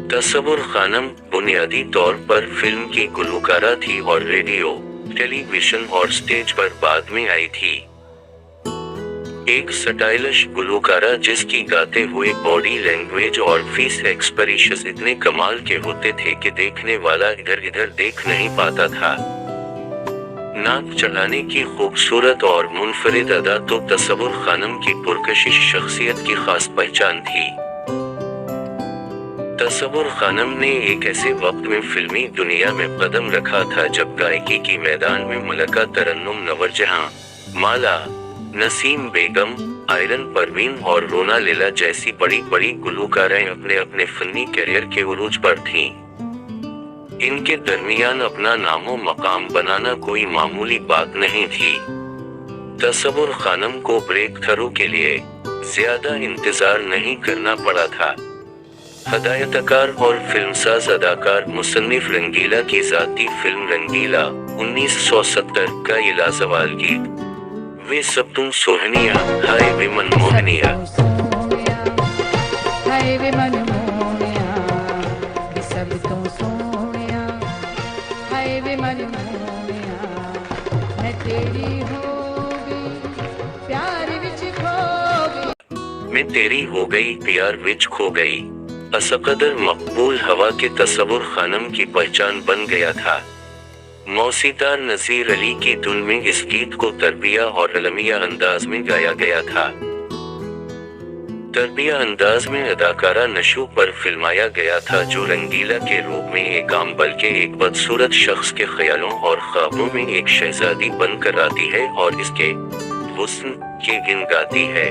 तसव्वुर खानम बुनियादी तौर पर फिल्म की गुलकारा थी और रेडियो, टेलीविजन और स्टेज पर बाद में आई थी। एक स्टाइलिश गुलकारा जिसकी गाते हुए बॉडी लैंग्वेज और फेस एक्सप्रेशंस इतने कमाल के होते थे कि देखने वाला इधर इधर देख नहीं पाता था। नाक चढ़ाने की खूबसूरत और मुनफरिद अदा तो तसव्वुर खानम की पुरकशिश शख्सियत की खास पहचान थी। तसव्वुर खानम ने एक ऐसे वक्त में फिल्मी दुनिया में कदम रखा था जब गायकी के मैदान में मलका तरन्नुम, नवरजहां, माला, नसीम बेगम, आयरन परवीन और रोना लैला जैसी बड़ी बड़ी गुलकाराएं अपने अपने फनी करियर के उरूज पर थीं। इनके दरमियान अपना नामो मकाम बनाना कोई मामूली बात नहीं थी। तसव्वुर खानम को ब्रेक थ्रू के लिए ज्यादा इंतजार नहीं करना पड़ा था। हदायतकार और फिल्मसाज अदाकार मुसन्निफ रंगीला की जाती फिल्म रंगीला 1970 का ये लाजवाब गीत वे सब तुम सोहनिया हाय वे मनमोहनिया। हाय वे मनमोहनिया, वे सब तुम सोहनिया, हाय वे मनमोहनिया, मैं तेरी हो गई प्यार विच खो गई। मैं तेरी हो गई प्यार विच खो गई असकदर मकबूल हवा के तसव्वुर खानम की पहचान बन गया था। मौसीदार नजीर अली की धुन में इस गीत को तरबिया और अलमिया अंदाज में गाया गया था। तरबिया अंदाज में अदाकारा नशू पर फिल्माया गया था जो रंगीला के रूप में एक आम बल्कि एक बदसूरत शख्स के ख्यालों और ख्वाबों में एक शहजादी बनकर आती है और इसके हुस्न के गिन गाती है।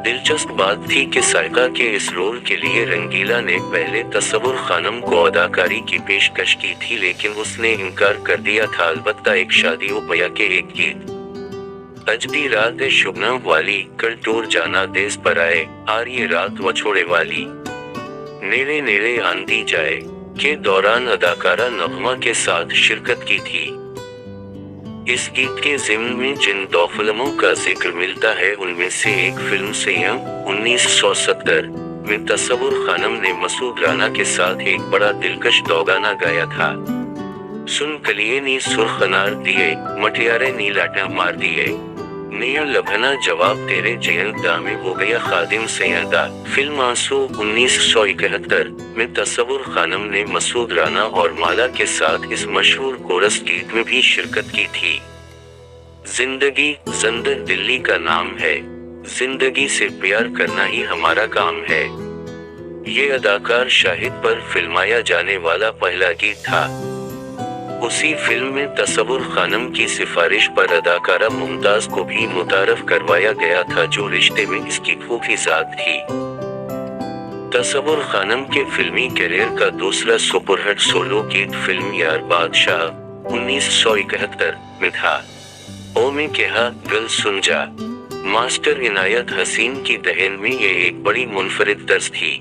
दिलचस्प बात थी कि साइका के इस रोल के लिए रंगीला ने पहले तसव्वुर खानम को अदाकारी की पेशकश की थी लेकिन उसने इनकार कर दिया था। अलबत्ता एक शादी उपया के एक गीत अजबी रात शुभना वाली, कल टूर जाना देश पर आए, आर ये रात वछोड़े वाली, नेड़े नेड़े आंधी जाए के दौरान अदाकारा नगमा के साथ शिरकत की थी। इस गीत के ज़िम्न में जिन दो फिल्मों का जिक्र मिलता है उनमें से एक फिल्म सैयम 1970 में तसव्वुर खानम ने मसूद राना के साथ एक बड़ा दिलकश दोगाना गाया था। सुन कलिए नी सुर्ख अनार दिए, मटियारे नी लाटा मार दिए, नया लभना जवाब तेरे जयंता में हो गया खादिम सैयदा। फिल्म आंसू 1971 में तसव्वुर खानम ने मसूद राना और माला के साथ इस मशहूर कोरस गीत में भी शिरकत की थी। जिंदगी जंदर दिल्ली का नाम है, जिंदगी से प्यार करना ही हमारा काम है, ये अदाकार शाहिद पर फिल्माया जाने वाला पहला गीत था। उसी फिल्म में तसव्वुर खानम की सिफारिश पर अदाकारा मुमताज को भी मुतारफ करवाया गया था जो रिश्ते में इसकी फूफी जात थी। तसव्वुर खानम के फिल्मी करियर का दूसरा सुपरहिट सोलो गीत फिल्म यार बादशाह 1971 में था। ओ में कहा गल सुन जा, मास्टर इनायत हसीन की दहन में ये एक बड़ी मुनफरिद तर्ज थी।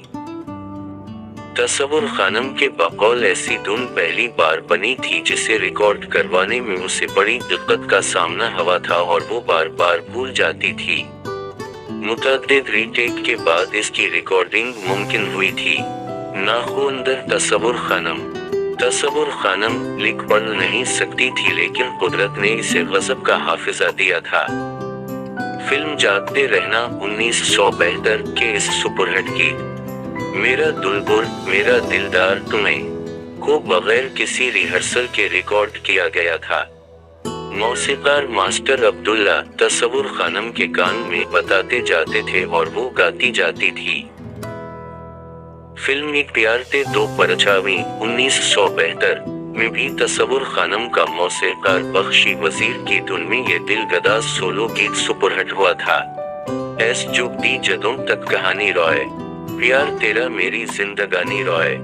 तसव्वुर खानम के बकौल ऐसी धुन पहली बार बनी थी जिसे रिकॉर्ड करवाने में उसे बड़ी दिक्कत का सामना हुआ था और वो बार बार भूल जाती थी। मुतअद्दिद रीटेक के बाद इसकी रिकॉर्डिंग मुमकिन हुई थी। नाखुंदर तसव्वुर खानम लिख पढ़ नहीं सकती थी लेकिन कुदरत ने इसे गज़ब का हाफिजा दिया था। फिल्म जागते रहना 1972 के इस सुपरहिट गीत मेरा दुलबुल मेरा दिलदार तुम्हें को बगैर किसी रिहर्सल के रिकॉर्ड किया गया था। मौसीकार मास्टर अब्दुल्ला तसव्वुर खानम के कान में बताते जाते थे और वो गाती जाती थी। फिल्म एक प्यार ते दो परछावी 1972 में भी तसव्वुर खानम का मौसीकार बख्शी वजीर की धुन में ये दिलगदा सोलो गीत सुपरहिट हुआ था। ऐस जुगती जदों तक कहानी रोए, प्यार तेरा मेरी जिंदगानी रोए।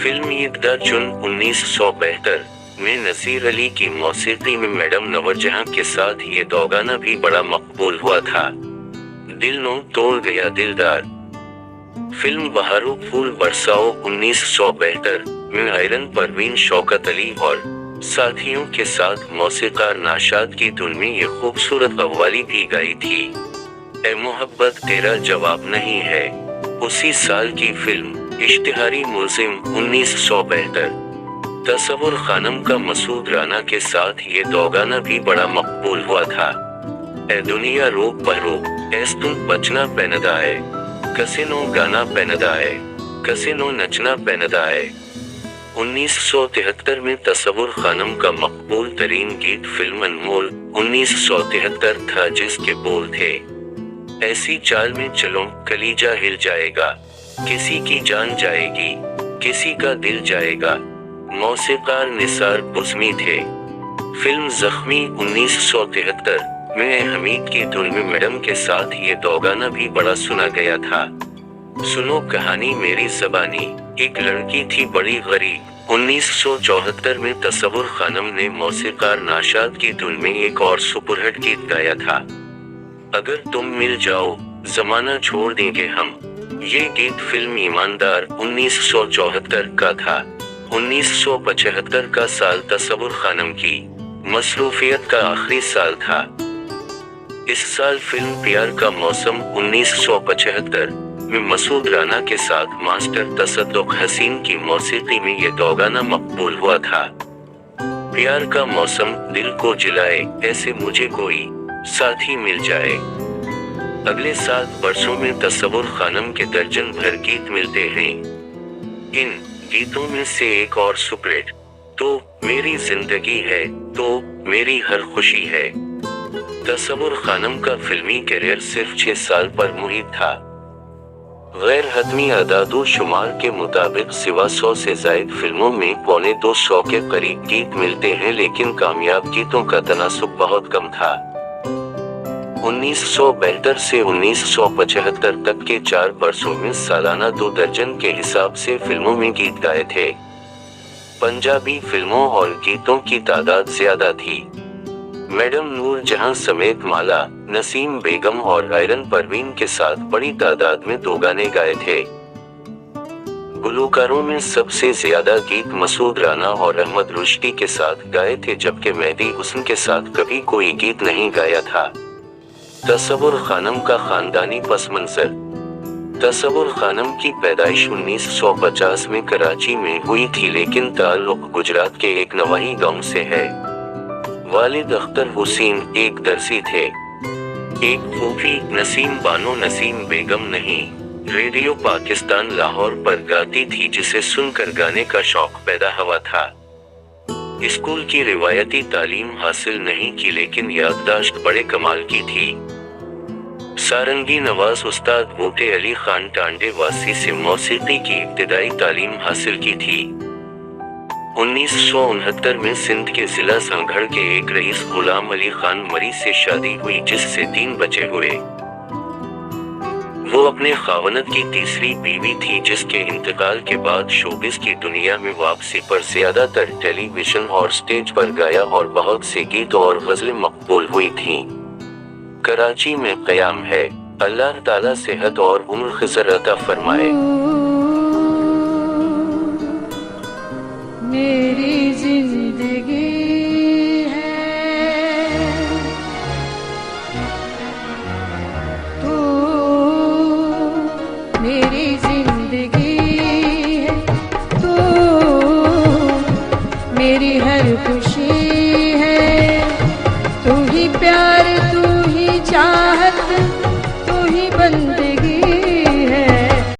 फिल्म ईदगा चुन 1972 में नसीर अली की मौसीकी में मैडम नवरजहां के साथ ये दोगाना भी बड़ा मकबूल हुआ था। दिल नो तोड़ गया दिलदार। फिल्म बहारो फूल बरसाओ 1972 में आयरन परवीन, शौकत अली और साथियों के साथ मौसीकार नाशाद की धुन में ये खूबसूरत कव्वाली भी गाई थी। ए मोहब्बत तेरा जवाब नहीं है। उसी साल की फिल्म इश्तिहारी मुल्जिम 1972। तसव्वुर खानम का मसूद राना के साथ ये दोगाना भी बड़ा मकबूल हुआ था। ए दुनिया रोक बहरूक, एस तुम बचना पैनदा है, कसिनो गाना पैनदा है, कसिनो नचना पैनदा है। 1973 में तसव्वुर खानम का मकबूल तरीन गीत फिल्म अनमोल 1973 था, जिसके बोल थे, ऐसी चाल में चलो कलीजा हिल जाएगा, किसी की जान जाएगी, किसी का दिल जाएगा। मौसीकार निसार बुज़मी थे। फिल्म जख्मी 1973 में हमीद की धुन में मैडम के साथ ये दोगाना भी बड़ा सुना गया था। सुनो कहानी मेरी ज़बानी, एक लड़की थी बड़ी गरीब। 1974 में तसव्वुर खानम ने मौसीकार नाशाद की धुन में एक और सुपरहिट गीत गाया था, अगर तुम मिल जाओ जमाना छोड़ देंगे हम। ये गीत फिल्म ईमानदार 1974 का था। 1975 का साल तसव्वुर खानम की मसरूफियत का आखिरी साल था। इस साल फिल्म प्यार का मौसम 1975 में मसूद राना के साथ मास्टर तसद्दुक हसीन की मौसीकी में ये दोगाना मकबूल हुआ था। प्यार का मौसम दिल को जिलाए, ऐसे मुझे कोई साथी मिल जाए। अगले 7 वर्षों में तसव्वुर खानम के दर्जन भर गीत मिलते हैं। इन गीतों में से एक और सुपरहिट तो मेरी जिंदगी है, तो मेरी हर खुशी है। तसव्वुर खानम का फिल्मी करियर सिर्फ 6 साल पर मुहित था। गैर हतमी अदादो शुमार के मुताबिक सिवा 100 से जायद फिल्मों में 225 के करीब गीत मिलते हैं, लेकिन कामयाब गीतों का तनासुब बहुत कम था। 1972 से 1975 तक के 4 वर्षों में सालाना 2 दर्जन के हिसाब से फिल्मों में गीत गाए थे। पंजाबी फिल्मों और गीतों की तादाद ज्यादा थी। मैडम नूर जहां समेत माला, नसीम बेगम और आयरन परवीन के साथ बड़ी तादाद में 2 गाने गाए थे। गुलकारों में सबसे ज्यादा गीत मसूद राना और अहमद रुश्दी के साथ गाए थे, जबकि मेहदी हुस्न के साथ कभी कोई गीत नहीं गाया था। तसव्वुर खानम का खानदानी पस मंजर। तसव्वुर खानम की पैदाइश 1950 में कराची में हुई थी, लेकिन ताल्लुक गुजरात के एक नवाही गांव से है। वालिद अख्तर हुसैन एक दर्जी थे। एक फूफी नसीम बानो नसीम बेगम नहीं, रेडियो पाकिस्तान लाहौर पर गाती थी, जिसे सुनकर गाने का शौक पैदा हुआ था। स्कूल की रिवायती तालीम हासिल नहीं की, लेकिन याददाश्त बड़े कमाल की थी। सारंगी नवाज उस्ताद बूटे अली खान टांडे वासी से मौसीकी की इब्तिदाई तालीम हासिल की थी। 1969 में सिंध के जिला संघड़ के एक रईस गुलाम अली खान मरी से शादी हुई, जिससे 3 बच्चे हुए। वो अपने खावनद की तीसरी बीवी थी, जिसके इंतकाल के बाद शोबिस की दुनिया में वापसी पर ज्यादातर टेलीविजन और स्टेज पर गाया और बहुत से गीत और गजलें मकबूल हुई थीं। कराची में क़याम है, अल्लाह ताला सेहत और उम्र खिज़र अता फरमाए। मेरी जिंदगी है तू, मेरी जिंदगी